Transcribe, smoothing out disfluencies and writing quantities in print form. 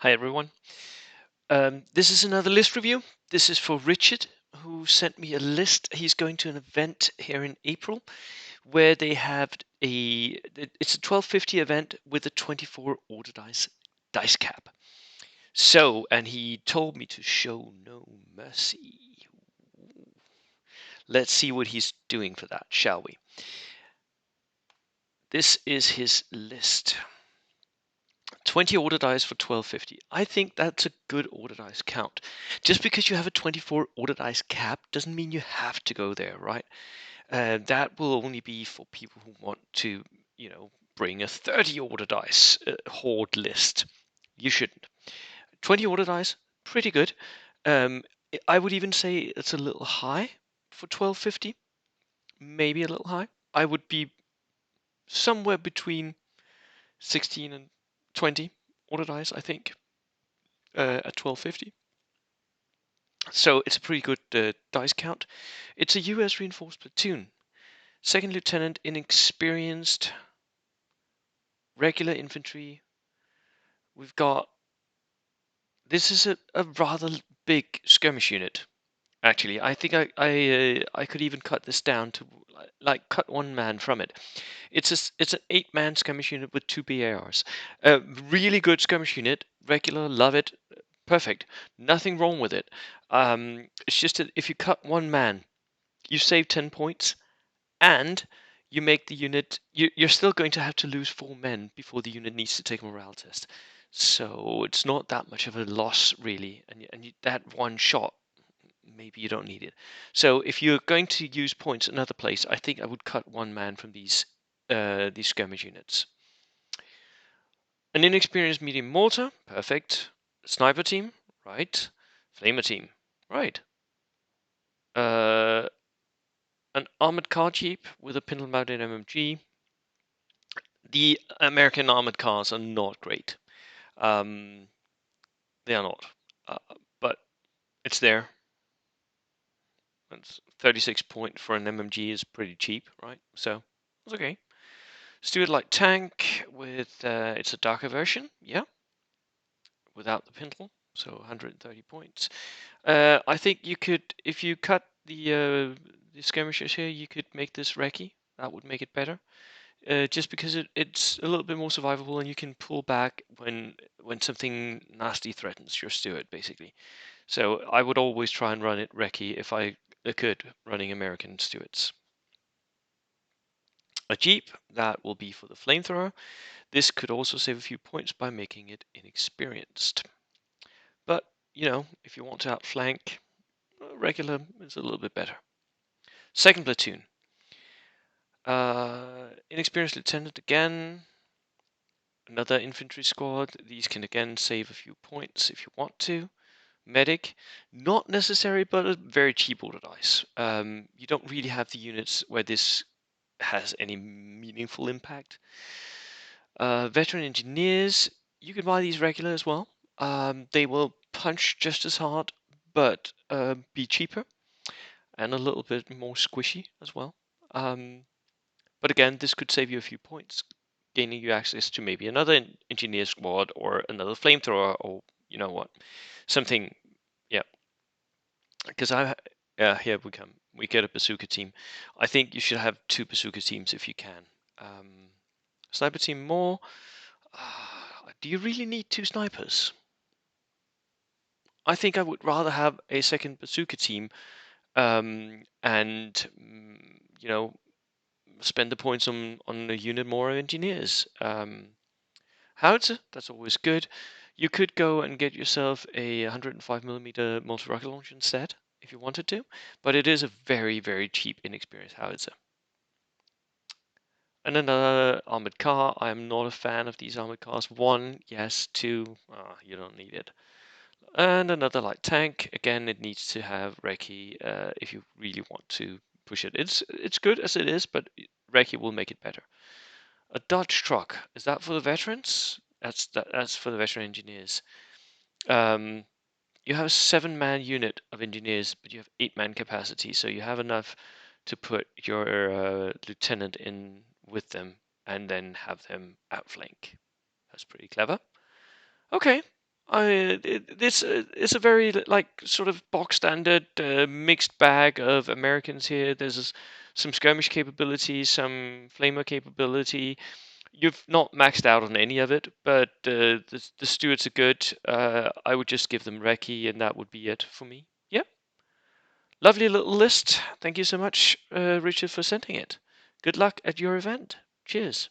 Hi everyone. This is another list review. This is for Richard, who sent me a list. He's going to an event here in April where they have it's a 1250 event with a 24 order dice cap. So, and he told me to show no mercy. Let's see what he's doing for that, shall we? This is his list. 20 order dice for 1250. I think that's a good order dice count. Just because you have a 24 order dice cap doesn't mean you have to go there, right? That will only be for people who want to, bring a 30 order dice horde list. You shouldn't. 20 order dice, pretty good. I would even say it's a little high for 1250. Maybe a little high. I would be somewhere between 16 and 20 order dice, I think, at 1250. So it's a pretty good dice count. It's a US reinforced platoon. Second lieutenant, inexperienced, regular infantry. We've got. This is a rather big skirmish unit. Actually, I think I could even cut this down to like cut one man from it. It's an 8-man skirmish unit with 2 BARs. Really good skirmish unit. Regular, love it. Perfect. Nothing wrong with it. It's just that if you cut one man, you save 10 points, and you make the unit. You're still going to have to lose 4 men before the unit needs to take a morale test. So it's not that much of a loss, really. And that one shot, maybe you don't need it. So if you're going to use points another place, I think I would cut one man from these skirmish units. An inexperienced medium mortar, perfect. Sniper team, right. Flamer team, right. Uh, an armored car jeep with a pintle-mounted MMG. The American armored cars are not great. They are not, uh, but it's there. It's 36 point for an MMG is pretty cheap, right? So it's okay. Stuart Light tank with it's a darker version, yeah, without the pintle, so 130 points. I think you could, if you cut the skirmishers here, you could make this recce. That would make it better. Just because it's a little bit more survivable and you can pull back when something nasty threatens your Stuart, basically. So I would always try and run it recce if I could, running American Stuarts. A Jeep, that will be for the flamethrower. This could also save a few points by making it inexperienced. But, if you want to outflank, regular is a little bit better. Second platoon. Inexperienced lieutenant again. Another infantry squad. These can again save a few points if you want to. Medic, not necessary, but a very cheap order dice. You don't really have the units where this has any meaningful impact. Veteran engineers, you can buy these regular as well. They will punch just as hard, but be cheaper and a little bit more squishy as well. But again, this could save you a few points, gaining you access to maybe another engineer squad or another flamethrower, or you know what, something. Yeah, because here we come. We get a bazooka team. I think you should have 2 bazooka teams if you can. Sniper team more. Do you really need 2 snipers? I think I would rather have a second bazooka team, and spend the points on a unit more engineers. Howitzer, that's always good. You could go and get yourself a 105mm multi-rocket launcher instead if you wanted to, but it is a very, very cheap, inexperienced howitzer. And another armored car. I am not a fan of these armored cars. 1, yes. 2, you don't need it. And another light tank. Again, it needs to have recce if you really want to push it. It's good as it is, but recce will make it better. A Dodge truck. Is that for the veterans? That's for the veteran engineers. You have a 7-man unit of engineers, but you have 8-man capacity, so you have enough to put your lieutenant in with them and then have them outflank. That's pretty clever. Okay, It's a very like sort of box standard mixed bag of Americans here. There's some skirmish capability, some flamer capability. You've not maxed out on any of it, but the Stuarts are good. I would just give them Recce, and that would be it for me. Yep, lovely little list. Thank you so much, Richard, for sending it. Good luck at your event. Cheers.